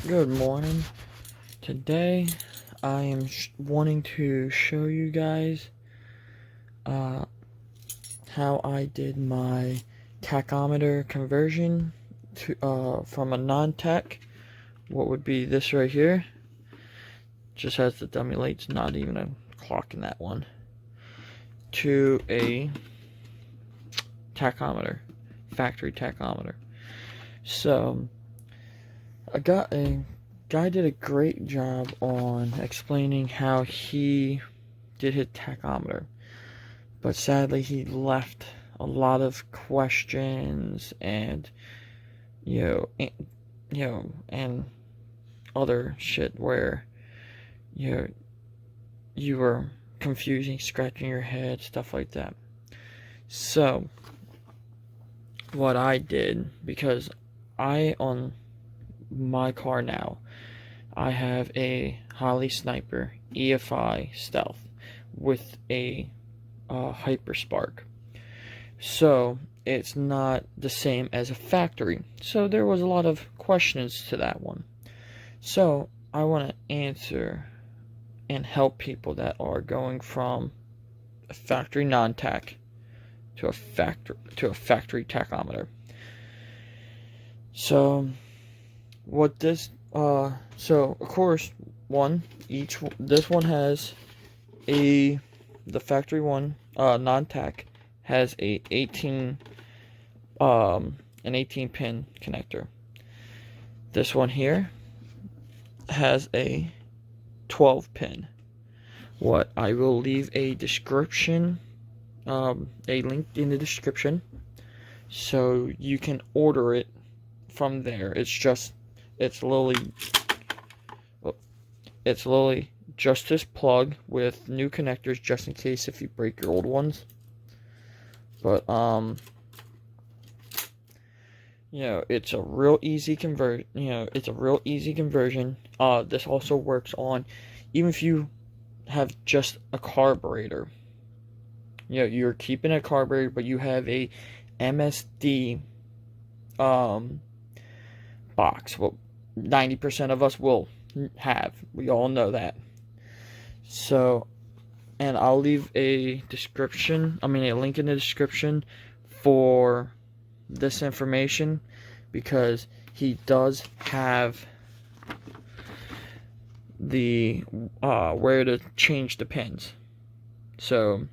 Good morning. Today I am wanting to show you guys uh, how I did my tachometer conversion to from a non-tach, what would be this right here, just has the dummy lights, not even a clock in that one, to a tachometer, factory tachometer. So I got a guy did a great job on explaining how he did his tachometer, but sadly he left a lot of questions and and other shit where you were confusing, scratching your head, stuff like that. So what I did, because on my car now, I have a Holley Sniper EFI Stealth with a Hyper Spark. So it's not the same as a factory. So there was a lot of questions to that one. So I want to answer and help people that are going from a factory non-tach to a factory tachometer. So what this so of course this one has the factory one non-tach has an 18 pin connector. This one here has a 12 pin. What I will leave a description, a link in the description, so you can order it from there. It's literally just this plug with new connectors, just in case if you break your old ones. But it's a real easy conversion. This also works on, even if you have just a carburetor. You're keeping a carburetor, but you have a MSD box. Well, 90% of us will have. We all know that. So, and I'll leave a link in the description for this information, because he does have the where to change the pins. So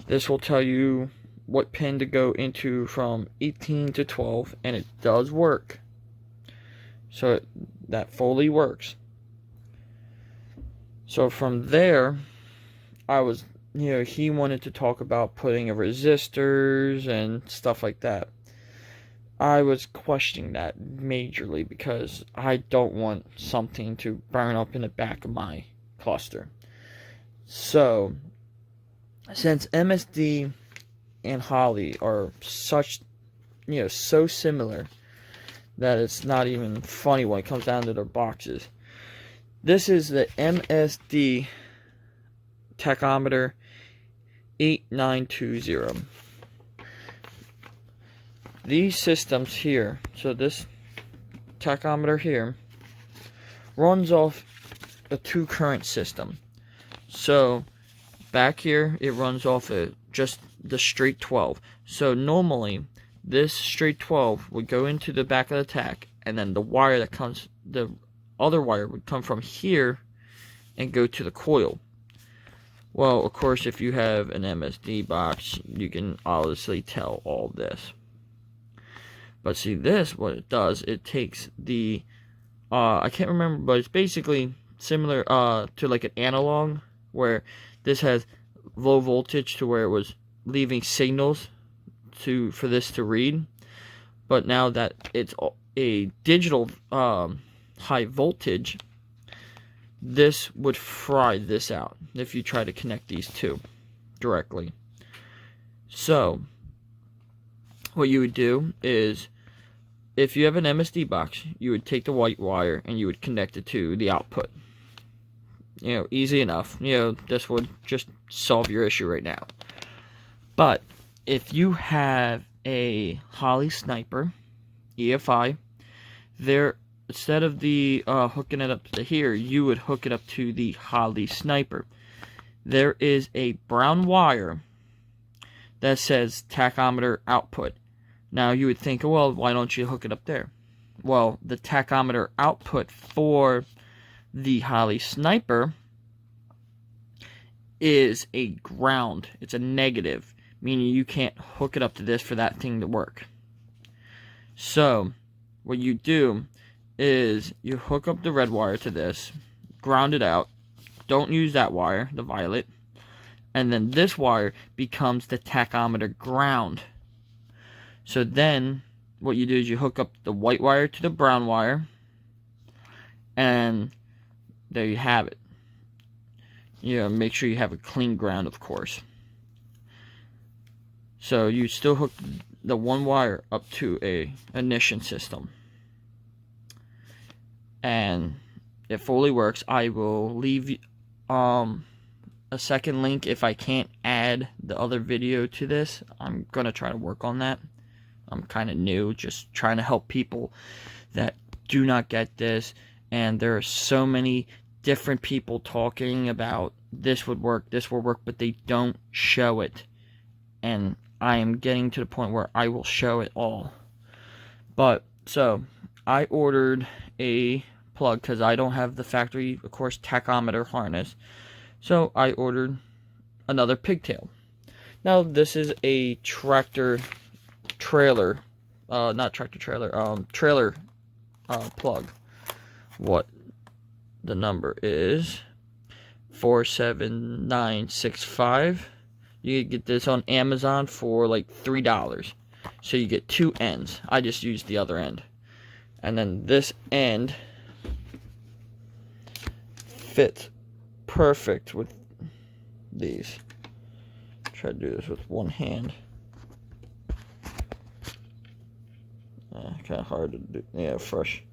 this will tell you what pin to go into from 18 to 12, and it does work. So that fully works. So from there, he wanted to talk about putting a resistors and stuff like that. I was questioning that majorly because I don't want something to burn up in the back of my cluster. So, since MSD and Holley are such, so similar that it's not even funny when it comes down to their boxes. This is the MSD tachometer 8920. These systems here, so this tachometer here runs off a 2-current system. So back here it runs off just the straight 12. So normally this straight 12 would go into the back of the tach, and then the other wire would come from here and go to the coil. Well, of course, if you have an MSD box, you can obviously tell all this. But see, this, what it does, it takes the, I can't remember, but it's basically similar to like an analog, where this has low voltage to where it was leaving signals for this to read. But now that it's a digital high voltage, this would fry this out if you try to connect these two directly. So what you would do is, if you have an MSD box, you would take the white wire and you would connect it to the output. Easy enough. This would just solve your issue right now. But if you have a Holley Sniper EFI, there instead of the hooking it up to here, you would hook it up to the Holley Sniper. There is a brown wire that says tachometer output. Now you would think, well, why don't you hook it up there? Well, the tachometer output for the Holley Sniper is a ground. It's a negative, meaning you can't hook it up to this for that thing to work. So what you do is you hook up the red wire to this, ground it out. Don't use that wire, the violet. And then this wire becomes the tachometer ground. So then what you do is you hook up the white wire to the brown wire, and there you have it. You know, make sure you have a clean ground, of course. So you still hook the one wire up to a ignition system, and it fully works. I will leave a second link if I can't add the other video to this. I'm gonna try to work on that. I'm kind of new, just trying to help people that do not get this, and there are so many different people talking about this would work, but they don't show it, and I am getting to the point where I will show it all. But so I ordered a plug because I don't have the factory, of course, tachometer harness, so I ordered another pigtail. Now this is a trailer plug. What the number is 47965. You can get this on Amazon for like $3. So you get two ends. I just used the other end. And then this end fits perfect with these. Try to do this with one hand. Kind of hard to do. Yeah, fresh.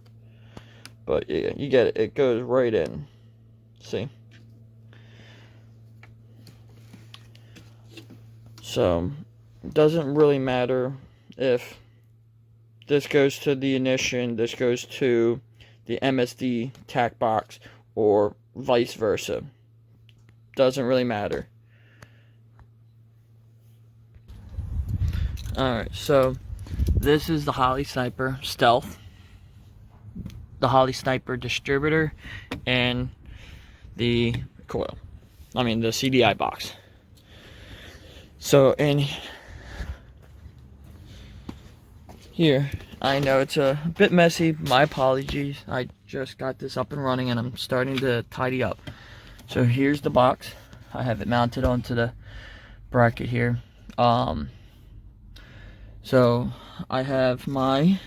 But yeah, you get it. It goes right in. See? So, it doesn't really matter if this goes to the ignition, this goes to the MSD tack box, or vice versa. Doesn't really matter. Alright, so this is the Holley Sniper Stealth, the Holley Sniper distributor, and the coil. I mean the CDI box. So in here, I know it's a bit messy, my apologies. I just got this up and running and I'm starting to tidy up. So here's the box. I have it mounted onto the bracket here. So I have my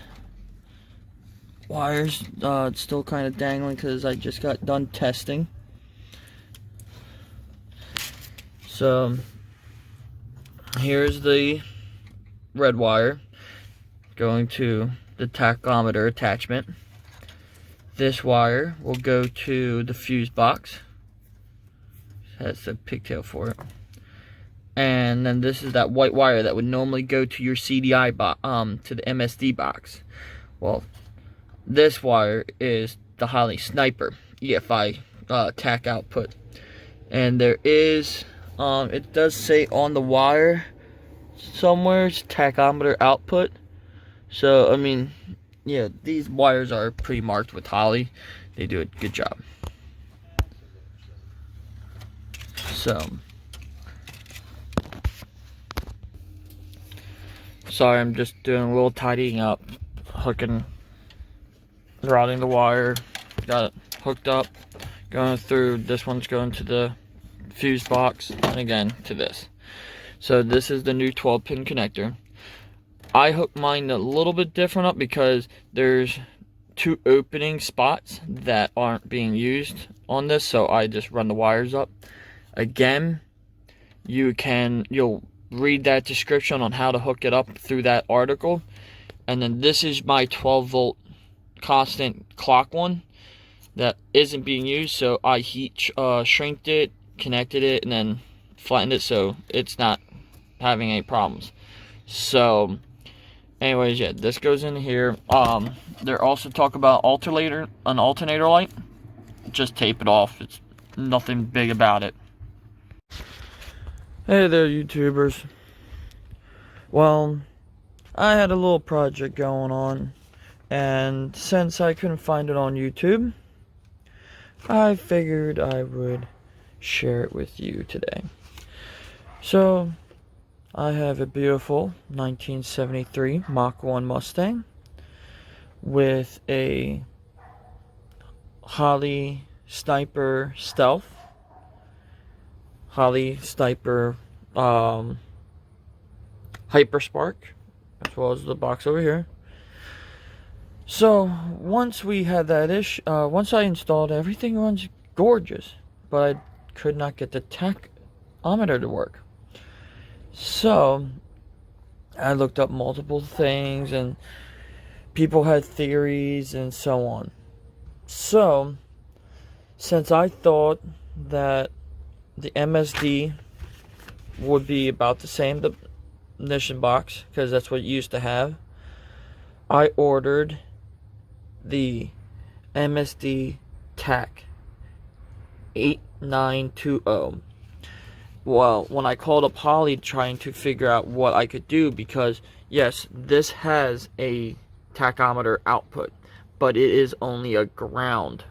wires still kind of dangling because I just got done testing. So here's the red wire going to the tachometer attachment. This wire will go to the fuse box. It has a pigtail for it. And then this is that white wire that would normally go to your CDI to the MSD box. Well, this wire is the Holley Sniper EFI tack output. And there is it does say on the wire somewhere tachometer output. So I mean, yeah, these wires are pretty marked with Holley. They do a good job. So sorry, I'm just doing a little tidying up, routing the wire, got it hooked up, going through. This one's going to the fuse box, and again to this. So this is the new 12-pin connector. I hooked mine a little bit different up because there's two opening spots that aren't being used on this, so I just run the wires up. Again, you'll read that description on how to hook it up through that article. And then this is my 12-volt constant clock one that isn't being used, so I shrinked it, connected it, and then flattened it so it's not having any problems. So Anyways, yeah, this goes in here. They also talk about an alternator light. Just tape it off. It's nothing big about it. Hey there, YouTubers. Well, I had a little project going on, and since I couldn't find it on YouTube, I figured I would share it with you today. So, I have a beautiful 1973 Mach 1 Mustang with a Holley Sniper Stealth, Holley Sniper Hyperspark, as well as the box over here. So once we had that once I installed, everything runs gorgeous, but I could not get the tachometer to work. So I looked up multiple things, and people had theories and so on. So since I thought that the MSD would be about the same, the ignition box, because that's what you used to have, I ordered the MSD Tach 8920. Well, when I called up Holley trying to figure out what I could do, because yes, this has a tachometer output, but it is only a ground,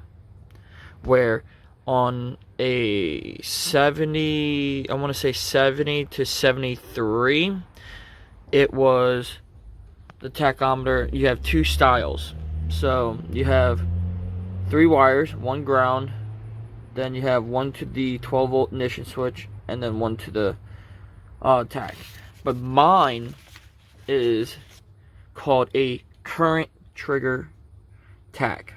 where on a 70, I want to say 70 to 73, it was the tachometer. You have two styles. So you have 3 wires, 1 ground, then you have 1 to the 12 volt ignition switch, and then 1 to the tach. But mine is called a current trigger tach,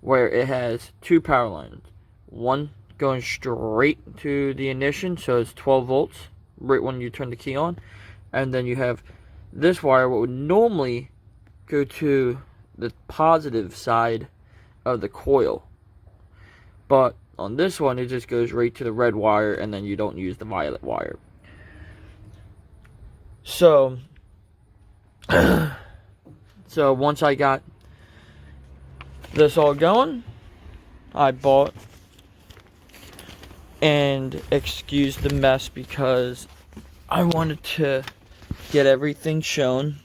where it has 2 power lines. 1 going straight to the ignition, so it's 12 volts right when you turn the key on, and then you have this wire, what would normally go to the positive side of the coil, but on this one it just goes right to the red wire, and then you don't use the violet wire. So so once I got this all going, I bought, and excuse the mess because I wanted to get everything shown.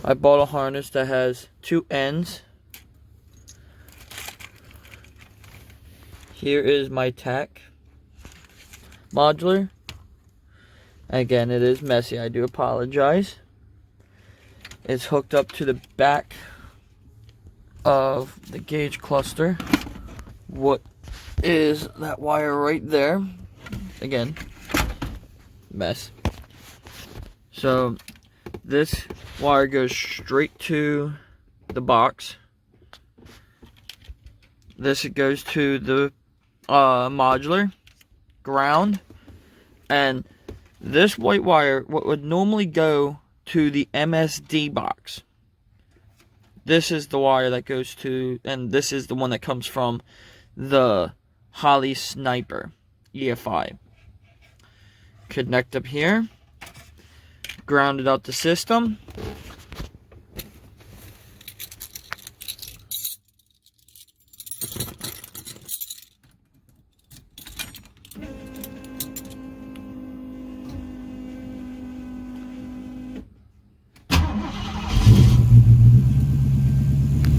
I bought a harness that has 2 ends. Here is my tach modular. Again, it is messy, I do apologize. It's hooked up to the back of the gauge cluster. What is that wire right there? Again, mess. So this wire goes straight to the box. This goes to the modular ground, and this white wire, what would normally go to the MSD box, this is the wire that goes to, and this is the one that comes from the Holley Sniper EFI. Connect up here, grounded out the system.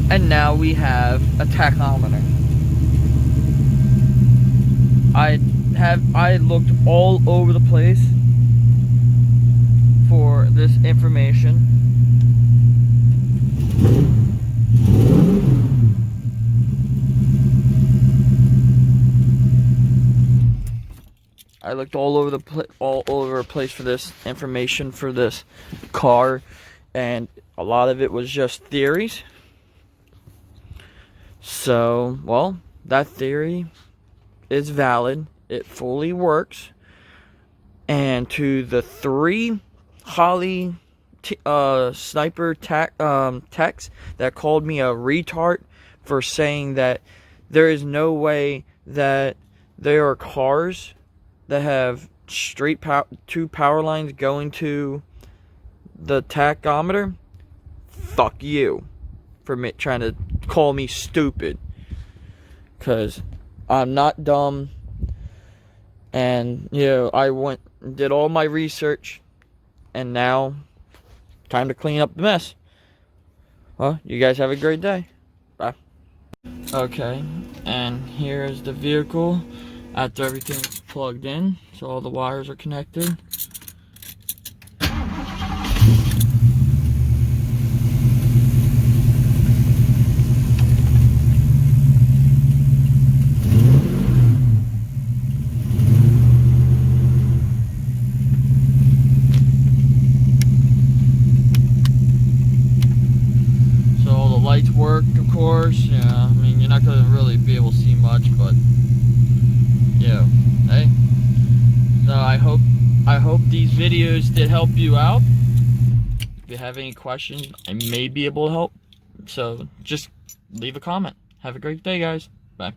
And now we have a tachometer. I looked all over the place for this information. I looked all over the place for this information for this car, and a lot of it was just theories. So, well, that theory is valid. It fully works. And to the 3 Holley Sniper techs that called me a retard for saying that there is no way that there are cars that have straight 2 power lines going to the tachometer, fuck you for trying to call me stupid. Because I'm not dumb. And, you know, I did all my research. And now, time to clean up the mess. Well, you guys have a great day. Bye. Okay, and here's the vehicle after everything's plugged in. So all the wires are connected. Lights work, of course. Yeah, I mean, you're not gonna really be able to see much, but yeah. Hey, so I hope these videos did help you out. If you have any questions, I may be able to help. So just leave a comment. Have a great day, guys. Bye.